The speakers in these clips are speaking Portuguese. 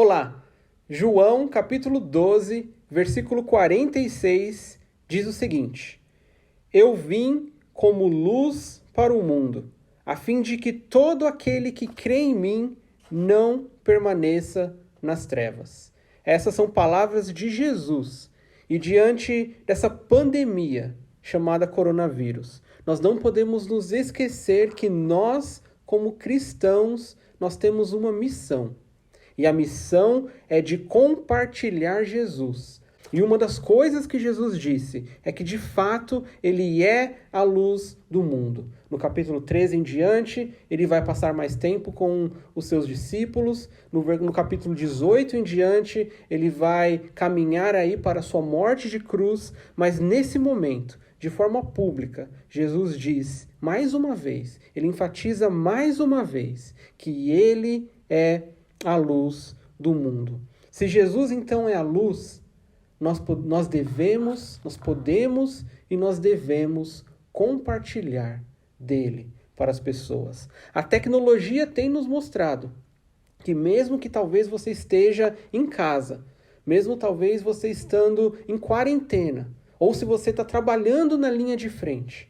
lá. João, capítulo 12, versículo 46, diz o seguinte: Eu vim como luz para o mundo, a fim de que todo aquele que crê em mim não permaneça nas trevas. Essas são palavras de Jesus. E diante dessa pandemia chamada coronavírus, nós não podemos nos esquecer que nós, como cristãos, nós temos uma missão. E a missão é de compartilhar Jesus. E uma das coisas que Jesus disse é que, de fato, ele é a luz do mundo. No capítulo 13 em diante, ele vai passar mais tempo com os seus discípulos. No capítulo 18 em diante, ele vai caminhar aí para a sua morte de cruz. Mas nesse momento, de forma pública, Jesus diz mais uma vez, ele enfatiza mais uma vez que ele é a luz do mundo. Se Jesus então é a luz, nós podemos e nós devemos compartilhar dele para as pessoas. A tecnologia tem nos mostrado que mesmo que talvez você esteja em casa, mesmo talvez você estando em quarentena, ou se você está trabalhando na linha de frente,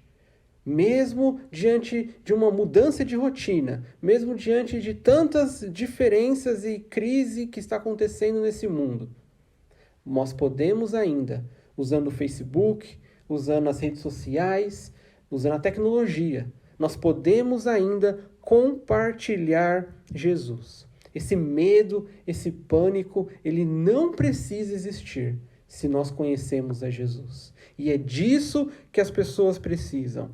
mesmo diante de uma mudança de rotina, mesmo diante de tantas diferenças e crise que está acontecendo nesse mundo, nós podemos ainda, usando o Facebook, usando as redes sociais, usando a tecnologia, nós podemos ainda compartilhar Jesus. Esse medo, esse pânico, ele não precisa existir se nós conhecemos a Jesus. E é disso que as pessoas precisam.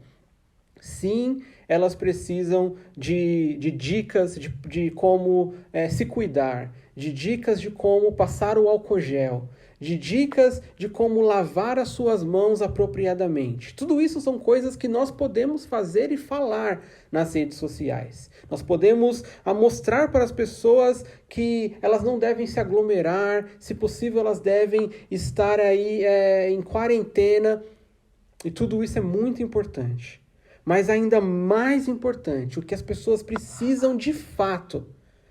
Sim, elas precisam de dicas de como se cuidar, de dicas de como passar o álcool gel, de dicas de como lavar as suas mãos apropriadamente. Tudo isso são coisas que nós podemos fazer e falar nas redes sociais. Nós podemos mostrar para as pessoas que elas não devem se aglomerar, se possível elas devem estar aí em quarentena, e tudo isso é muito importante. Mas ainda mais importante, o que as pessoas precisam de fato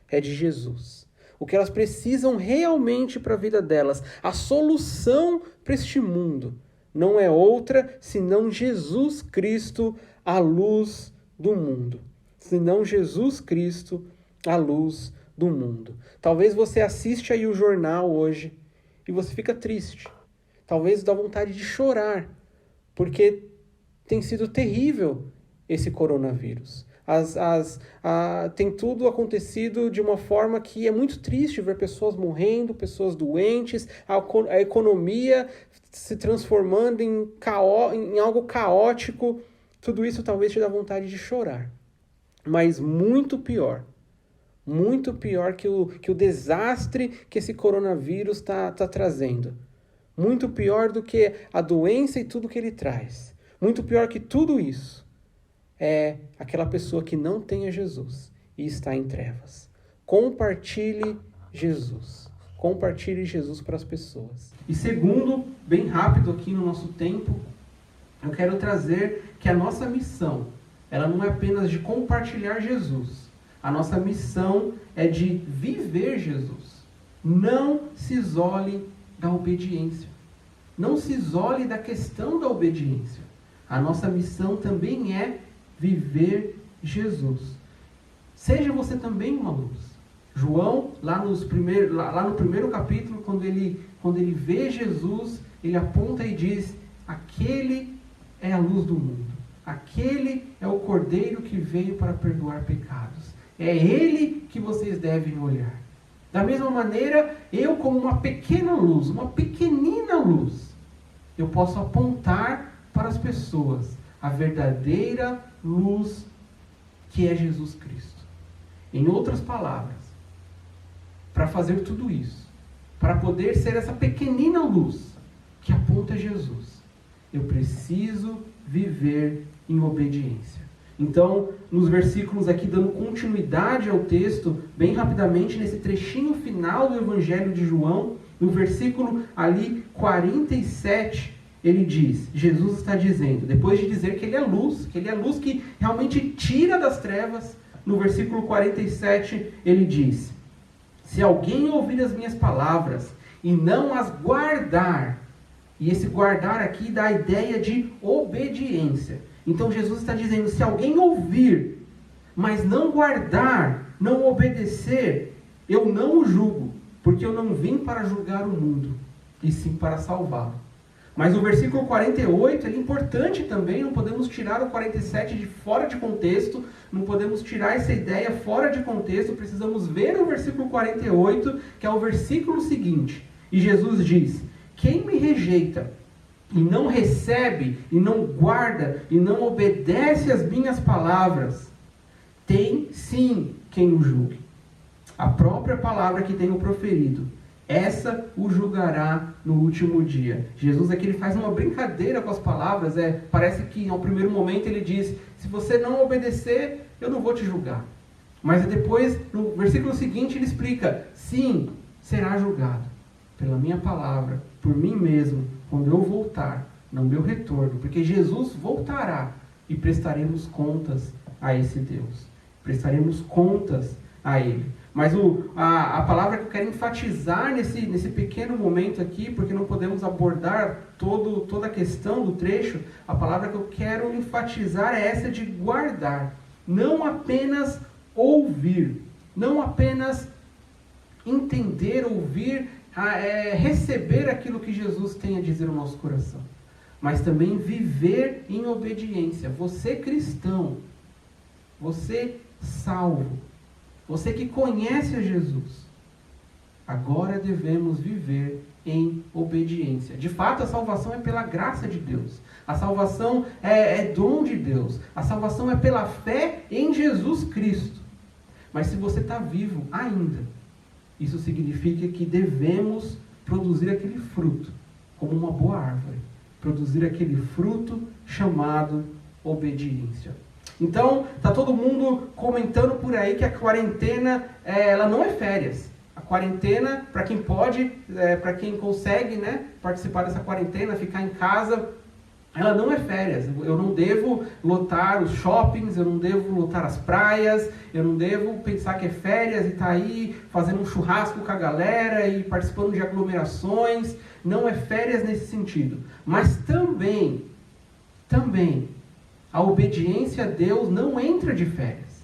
é de Jesus. O que elas precisam realmente para a vida delas, a solução para este mundo, não é outra senão Jesus Cristo, a luz do mundo. Senão Jesus Cristo, a luz do mundo. Talvez você assiste aí o jornal hoje e você fica triste. Talvez dá vontade de chorar, porque tem sido terrível esse coronavírus. Tem tudo acontecido de uma forma que é muito triste ver pessoas morrendo, pessoas doentes, a economia se transformando em algo caótico. Tudo isso talvez te dá vontade de chorar. Mas muito pior que o desastre que esse coronavírus está trazendo. Muito pior do que a doença e tudo que ele traz. Muito pior que tudo isso é aquela pessoa que não tem a Jesus e está em trevas. Compartilhe Jesus. Compartilhe Jesus para as pessoas. E segundo, bem rápido aqui no nosso tempo, eu quero trazer que a nossa missão, ela não é apenas de compartilhar Jesus. A nossa missão é de viver Jesus. Não se isole da obediência. Não se isole da questão da obediência. A nossa missão também é viver Jesus. Seja você também uma luz. João, lá no primeiro capítulo, quando ele vê Jesus, ele aponta e diz: aquele é a luz do mundo. Aquele é o Cordeiro que veio para perdoar pecados. É ele que vocês devem olhar. Da mesma maneira, eu como uma pequena luz, uma pequenina luz, eu posso apontar para as pessoas a verdadeira luz que é Jesus Cristo. Em outras palavras, para fazer tudo isso, para poder ser essa pequenina luz que aponta Jesus, eu preciso viver em obediência. Então, nos versículos aqui, dando continuidade ao texto, bem rapidamente, nesse trechinho final do Evangelho de João, no versículo ali 47, ele diz, Jesus está dizendo, depois de dizer que ele é luz que realmente tira das trevas, no versículo 47 ele diz: Se alguém ouvir as minhas palavras e não as guardar, e esse guardar aqui dá a ideia de obediência. Então Jesus está dizendo, se alguém ouvir, mas não guardar, não obedecer, eu não o julgo, porque eu não vim para julgar o mundo, e sim para salvá-lo. Mas o versículo 48 é importante também, não podemos tirar o 47 de fora de contexto, não podemos tirar essa ideia fora de contexto, precisamos ver o versículo 48, que é o versículo seguinte. E Jesus diz, quem me rejeita e não recebe, e não guarda, e não obedece às minhas palavras, tem sim quem o julgue. A própria palavra que tenho proferido, essa o julgará no último dia. Jesus aqui ele faz uma brincadeira com as palavras. Parece que ao primeiro momento ele diz, se você não obedecer, eu não vou te julgar. Mas depois, no versículo seguinte, ele explica, sim, será julgado pela minha palavra, por mim mesmo, quando eu voltar, no meu retorno. Porque Jesus voltará e prestaremos contas a esse Deus. Prestaremos contas a Ele. Mas a palavra que eu quero enfatizar nesse pequeno momento aqui, porque não podemos abordar toda a questão do trecho, a palavra que eu quero enfatizar é essa de guardar. Não apenas ouvir, não apenas entender, ouvir, receber aquilo que Jesus tem a dizer no nosso coração, mas também viver em obediência. Você cristão, você salvo, você que conhece a Jesus, agora devemos viver em obediência. De fato, a salvação é pela graça de Deus. A salvação é dom de Deus. A salvação é pela fé em Jesus Cristo. Mas se você está vivo ainda, isso significa que devemos produzir aquele fruto, como uma boa árvore. Produzir aquele fruto chamado obediência. Então, está todo mundo comentando por aí que a quarentena, ela não é férias. A quarentena, para quem pode, para quem consegue, né, participar dessa quarentena, ficar em casa, ela não é férias. Eu não devo lotar os shoppings, eu não devo lotar as praias, eu não devo pensar que é férias e estar aí fazendo um churrasco com a galera e participando de aglomerações. Não é férias nesse sentido. Mas também, a obediência a Deus não entra de férias.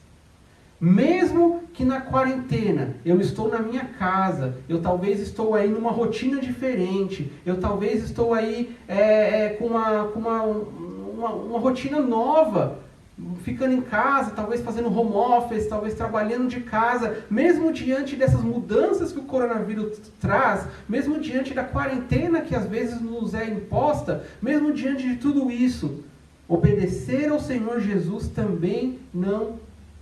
Mesmo que na quarentena eu estou na minha casa, eu talvez estou aí numa rotina diferente, eu talvez estou aí com uma rotina nova, ficando em casa, talvez fazendo home office, talvez trabalhando de casa, mesmo diante dessas mudanças que o coronavírus traz, mesmo diante da quarentena que às vezes nos é imposta, mesmo diante de tudo isso, obedecer ao Senhor Jesus também não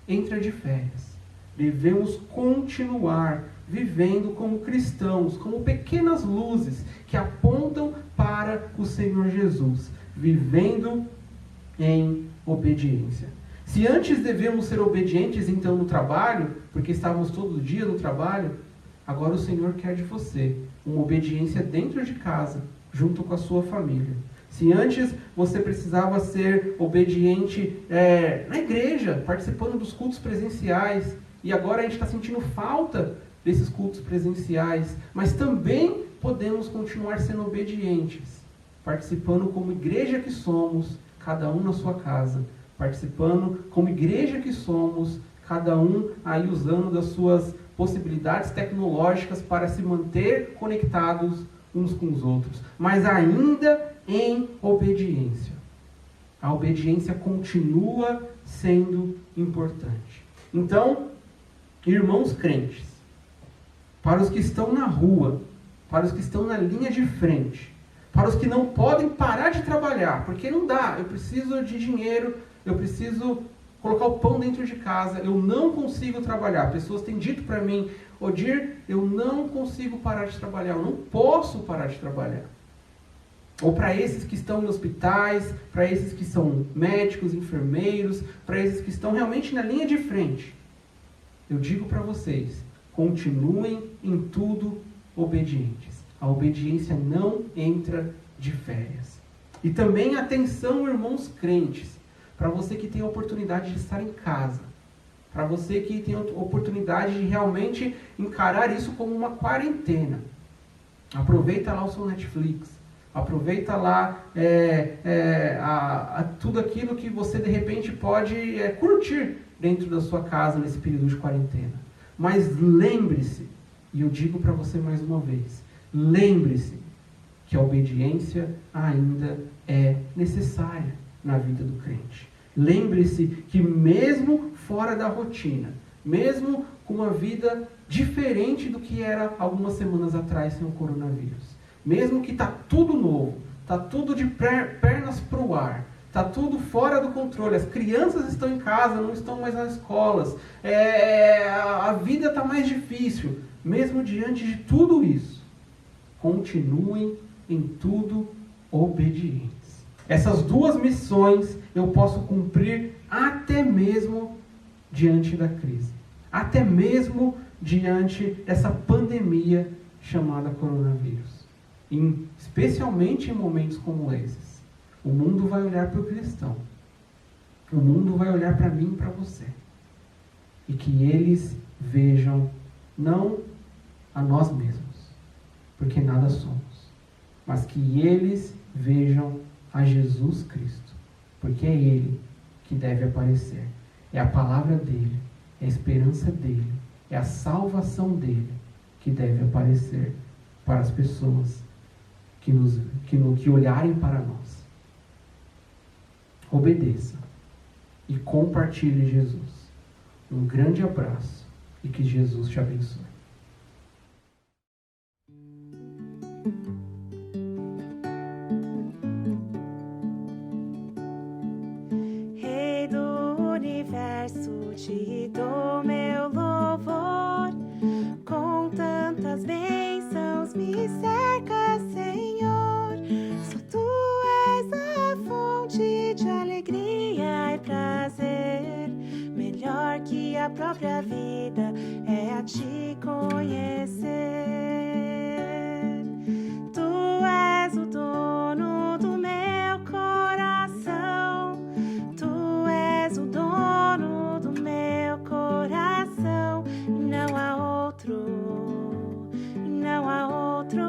entra de férias. Devemos continuar vivendo como cristãos, como pequenas luzes que apontam para o Senhor Jesus, vivendo em obediência. Se antes devemos ser obedientes então no trabalho, porque estávamos todo dia no trabalho, agora o Senhor quer de você uma obediência dentro de casa, junto com a sua família. Se antes você precisava ser obediente na igreja, participando dos cultos presenciais, e agora a gente está sentindo falta desses cultos presenciais, mas também podemos continuar sendo obedientes, participando como igreja que somos, cada um na sua casa, participando como igreja que somos, cada um aí usando das suas possibilidades tecnológicas para se manter conectados uns com os outros, mas ainda em obediência. A obediência continua sendo importante. Então, irmãos crentes, para os que estão na rua, para os que estão na linha de frente, para os que não podem parar de trabalhar, porque não dá, eu preciso de dinheiro, eu preciso colocar o pão dentro de casa, eu não consigo trabalhar. Pessoas têm dito para mim, Odir, eu não consigo parar de trabalhar, eu não posso parar de trabalhar. Ou para esses que estão em hospitais, para esses que são médicos, enfermeiros, para esses que estão realmente na linha de frente. Eu digo para vocês, continuem em tudo obedientes. A obediência não entra de férias. E também atenção, irmãos crentes, para você que tem a oportunidade de estar em casa. Para você que tem a oportunidade de realmente encarar isso como uma quarentena. Aproveita lá o seu Netflix. Aproveita lá tudo aquilo que você de repente pode curtir dentro da sua casa nesse período de quarentena. Mas lembre-se, e eu digo para você mais uma vez, lembre-se que a obediência ainda é necessária na vida do crente. Lembre-se que mesmo fora da rotina, mesmo com uma vida diferente do que era algumas semanas atrás sem o coronavírus, mesmo que está tudo novo, está tudo de pernas para o ar, está tudo fora do controle, as crianças estão em casa, não estão mais nas escolas, a vida está mais difícil, mesmo diante de tudo isso, continuem em tudo obedientes. Essas duas missões eu posso cumprir até mesmo diante da crise, até mesmo diante dessa pandemia chamada coronavírus. Especialmente em momentos como esses, o mundo vai olhar para o cristão, o mundo vai olhar para mim e para você, e que eles vejam não a nós mesmos, porque nada somos, mas que eles vejam a Jesus Cristo, porque é Ele que deve aparecer, é a palavra dEle, é a esperança dEle, é a salvação dEle que deve aparecer para as pessoas que olharem para nós. Obedeça e compartilhe Jesus. Um grande abraço e que Jesus te abençoe. Rei do universo, te dou meu louvor, com tantas bênçãos me cerca, Senhor. Só tu és a fonte de alegria e prazer, melhor que a própria vida é a te conhecer. Tu és o dono do meu coração, tu és o dono do meu coração, não há outro, não há outro.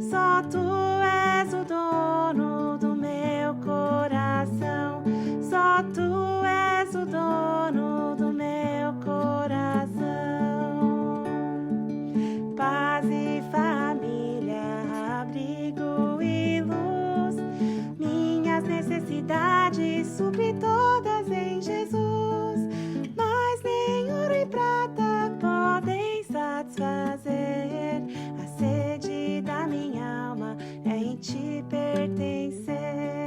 Só tu és o dono do meu coração, só tu és o dono do meu coração. Paz e família, abrigo e luz, minhas necessidades supre todas em Jesus, mas nem ouro e prata podem satisfazer a sede da minha alma, é em ti pertencer.